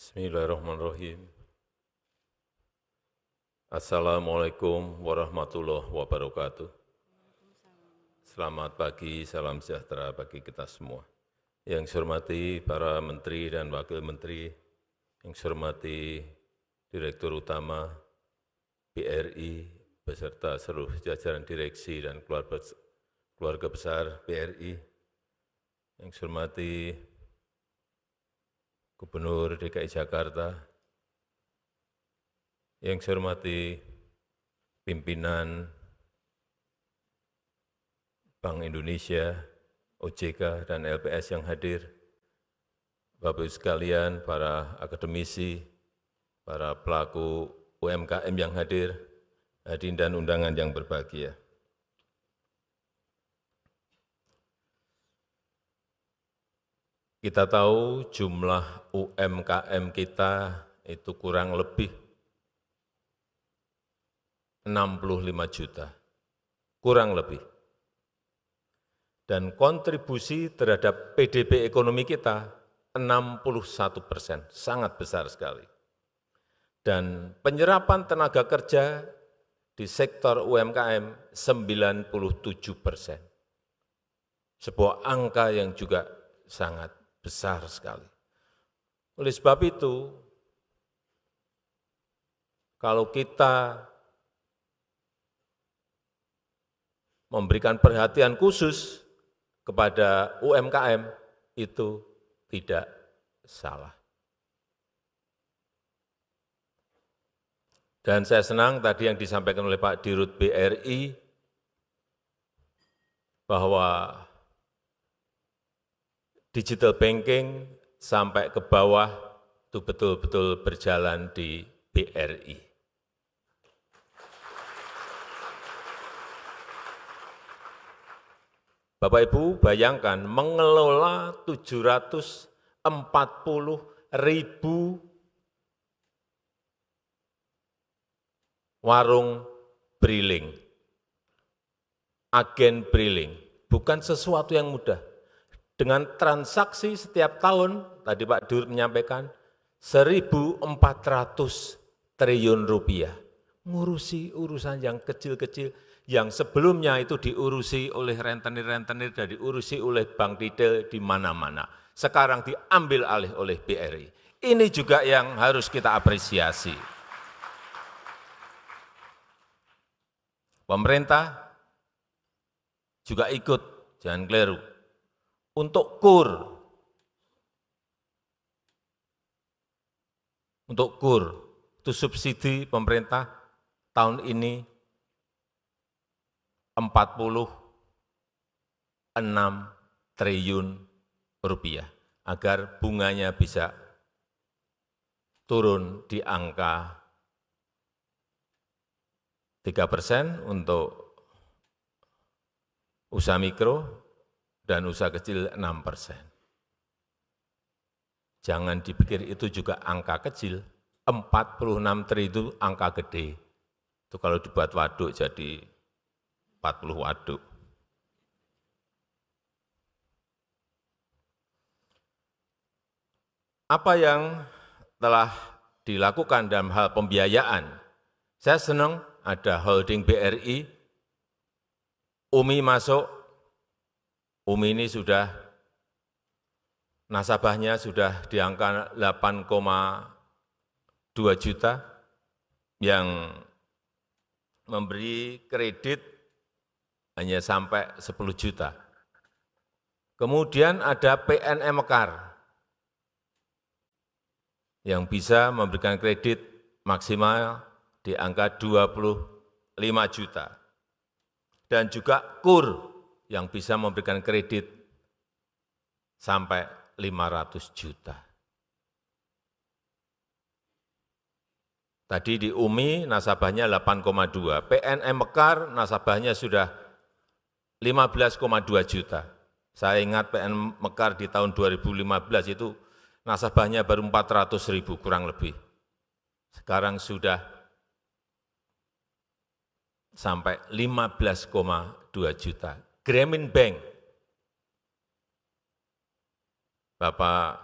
Bismillahirrahmanirrahim. Assalamualaikum warahmatullahi wabarakatuh. Selamat pagi, salam sejahtera bagi kita semua. Yang saya hormati para menteri dan wakil menteri, yang saya hormati Direktur Utama BRI beserta seluruh jajaran direksi dan keluarga besar BRI, yang saya hormati Gubernur DKI Jakarta, yang saya hormati pimpinan Bank Indonesia, OJK, dan LPS yang hadir, Bapak-Ibu sekalian, para akademisi, para pelaku UMKM yang hadir, hadirin dan undangan yang berbahagia. Kita tahu jumlah UMKM kita itu kurang lebih 65 juta, kurang lebih. Dan kontribusi terhadap PDB ekonomi kita 61%, sangat besar sekali. Dan penyerapan tenaga kerja di sektor UMKM 97%. Sebuah angka yang juga sangat besar sekali. Oleh sebab itu, kalau kita memberikan perhatian khusus kepada UMKM, itu tidak salah. Dan saya senang tadi yang disampaikan oleh Pak Dirut BRI, bahwa digital banking sampai ke bawah itu betul-betul berjalan di BRI. Bapak Ibu bayangkan mengelola 740.000 warung briling, agen briling, bukan sesuatu yang mudah. Dengan transaksi setiap tahun, tadi Pak Dirut menyampaikan, 1.400 triliun rupiah. Ngurusi urusan yang kecil-kecil, yang sebelumnya itu diurusi oleh rentenir-rentenir dan diurusi oleh bank retail di mana-mana. Sekarang diambil alih oleh BRI. Ini juga yang harus kita apresiasi. Pemerintah juga ikut, jangan keliru. Untuk KUR, itu subsidi pemerintah tahun ini 46 triliun rupiah, agar bunganya bisa turun di angka 3% untuk usaha mikro, dan usaha kecil 6%. Jangan dipikir itu juga angka kecil, 46 triliun itu angka gede. Itu kalau dibuat waduk jadi 40 waduk. Apa yang telah dilakukan dalam hal pembiayaan? Saya senang ada holding BRI, UMI masuk. UMI ini sudah, nasabahnya sudah di angka 8,2 juta, yang memberi kredit hanya sampai 10 juta. Kemudian ada PNM Mekar, yang bisa memberikan kredit maksimal di angka 25 juta. Dan juga KUR, yang bisa memberikan kredit sampai 500 juta. Tadi di UMI nasabahnya 8,2, PNM Mekar nasabahnya sudah 15,2 juta. Saya ingat PNM Mekar di tahun 2015 itu nasabahnya baru 400.000 kurang lebih. Sekarang sudah sampai 15,2 juta. Grameen Bank, Bapak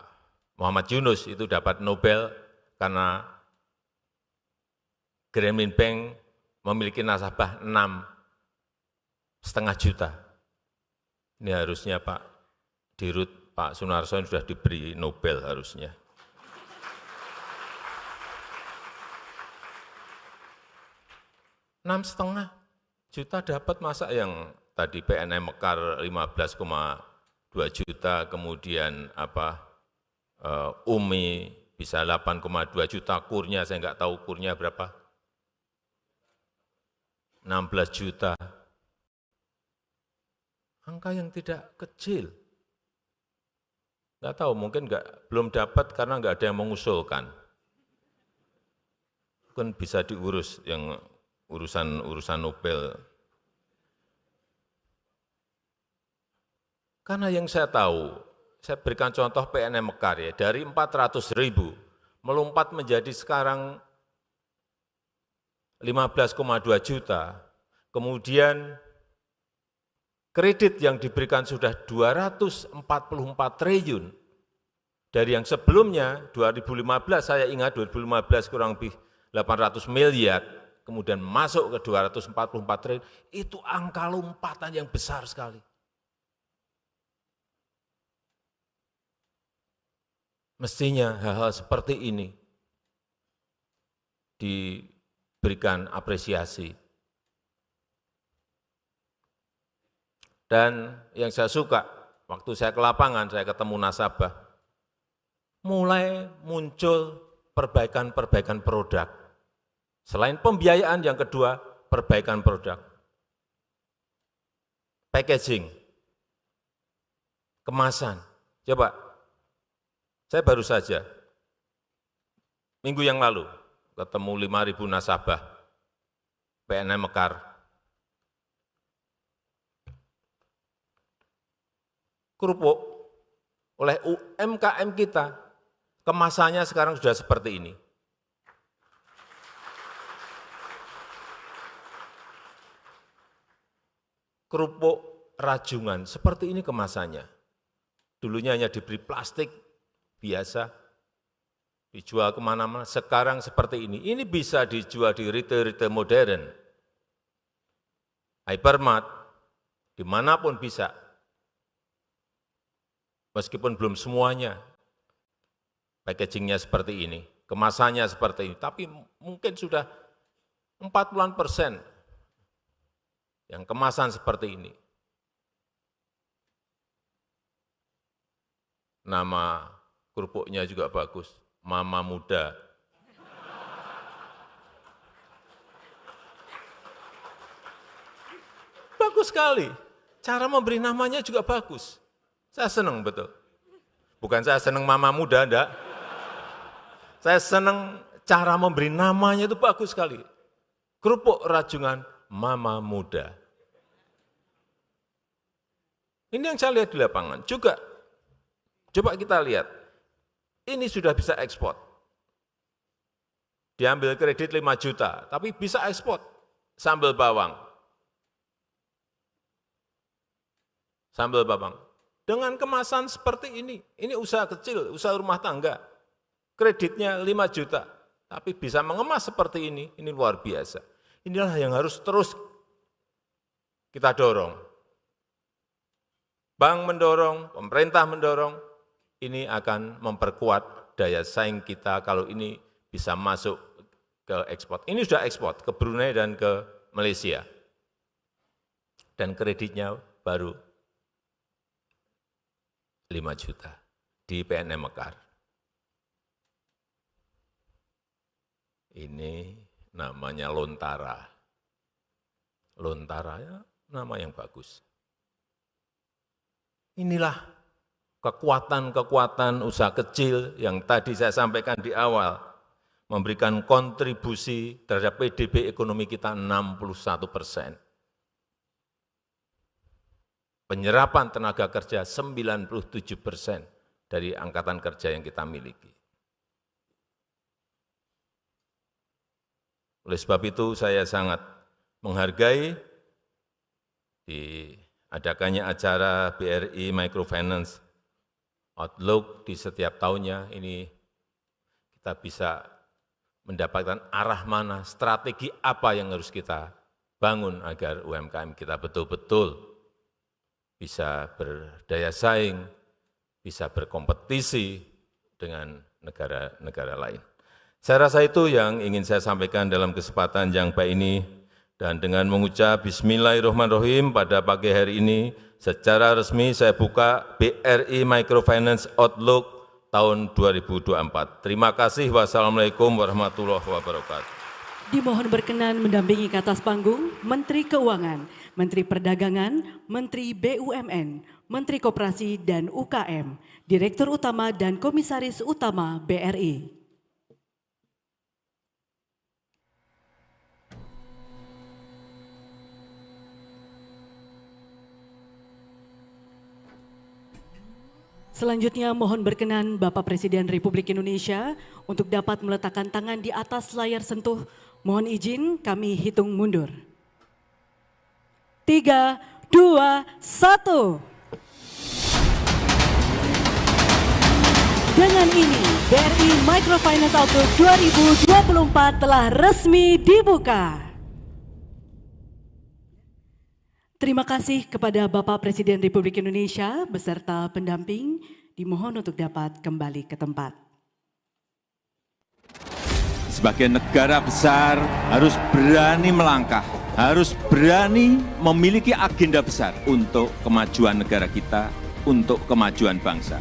Muhammad Yunus itu dapat Nobel karena Grameen Bank memiliki nasabah 6,5 juta. Ini harusnya Pak Dirut, Pak Sunarso sudah diberi Nobel harusnya. $6,5 juta dapat, masa yang tadi PNM Mekar 15,2 juta, kemudian UMI bisa 8,2 juta, kurnya saya nggak tahu kurnya berapa, 16 juta. Angka yang tidak kecil. Nggak tahu, mungkin belum dapat karena nggak ada yang mengusulkan. Kan bisa diurus yang urusan Nobel. Karena yang saya tahu, saya berikan contoh PNM Mekar ya, dari 400.000 melompat menjadi sekarang 15,2 juta, kemudian kredit yang diberikan sudah 244 triliun, dari yang sebelumnya 2015, saya ingat 2015 kurang lebih 800 miliar, kemudian masuk ke 244 triliun, itu angka lompatan yang besar sekali. Mestinya hal-hal seperti ini diberikan apresiasi. Dan yang saya suka, waktu saya ke lapangan, saya ketemu nasabah, mulai muncul perbaikan-perbaikan produk. Selain pembiayaan, yang kedua, perbaikan produk. Packaging, kemasan. Coba, saya baru saja, minggu yang lalu, ketemu 5.000 nasabah PNM Mekar. Kerupuk oleh UMKM kita, kemasannya sekarang sudah seperti ini. Kerupuk rajungan, seperti ini kemasannya. Dulunya hanya diberi plastik biasa, dijual kemana-mana, sekarang seperti ini. Ini bisa dijual di retail-retail modern, hypermart, dimanapun bisa. Meskipun belum semuanya packagingnya seperti ini, kemasannya seperti ini, tapi mungkin sudah 40% yang kemasan seperti ini. Nama kerupuknya juga bagus, Mama Muda. Bagus sekali, cara memberi namanya juga bagus. Saya senang betul. Bukan saya senang Mama Muda, enggak. Saya senang cara memberi namanya itu bagus sekali. Kerupuk rajungan Mama Muda. Ini yang saya lihat di lapangan. Juga, coba kita lihat. Ini sudah bisa ekspor. Diambil kredit 5 juta, tapi bisa ekspor. Sambal bawang. Sambal bawang. Dengan kemasan seperti ini usaha kecil, usaha rumah tangga. Kreditnya 5 juta, tapi bisa mengemas seperti ini luar biasa. Inilah yang harus terus kita dorong. Bank mendorong, pemerintah mendorong, ini akan memperkuat daya saing kita kalau ini bisa masuk ke ekspor. Ini sudah ekspor ke Brunei dan ke Malaysia. Dan kreditnya baru 5 juta di PNM Mekar. Ini namanya Lontara. Lontara ya nama yang bagus. Inilah kekuatan-kekuatan usaha kecil yang tadi saya sampaikan di awal, memberikan kontribusi terhadap PDB ekonomi kita 61%. Penyerapan tenaga kerja 97% dari angkatan kerja yang kita miliki. Oleh sebab itu saya sangat menghargai diadakannya acara BRI Microfinance outlook di setiap tahunnya, ini kita bisa mendapatkan arah mana, strategi apa yang harus kita bangun agar UMKM kita betul-betul bisa berdaya saing, bisa berkompetisi dengan negara-negara lain. Saya rasa itu yang ingin saya sampaikan dalam kesempatan yang baik ini, dan dengan mengucap Bismillahirrahmanirrahim pada pagi hari ini, secara resmi saya buka BRI Microfinance Outlook tahun 2024. Terima kasih. Wassalamualaikum warahmatullahi wabarakatuh. Dimohon berkenan mendampingi ke atas panggung Menteri Keuangan, Menteri Perdagangan, Menteri BUMN, Menteri Koperasi dan UKM, Direktur Utama dan Komisaris Utama BRI. Selanjutnya mohon berkenan Bapak Presiden Republik Indonesia untuk dapat meletakkan tangan di atas layar sentuh. Mohon izin kami hitung mundur. 3, 2, 1. Dengan ini BRI Microfinance Outlook 2024 telah resmi dibuka. Terima kasih kepada Bapak Presiden Republik Indonesia beserta pendamping, dimohon untuk dapat kembali ke tempat. Sebagai negara besar harus berani melangkah, harus berani memiliki agenda besar untuk kemajuan negara kita, untuk kemajuan bangsa.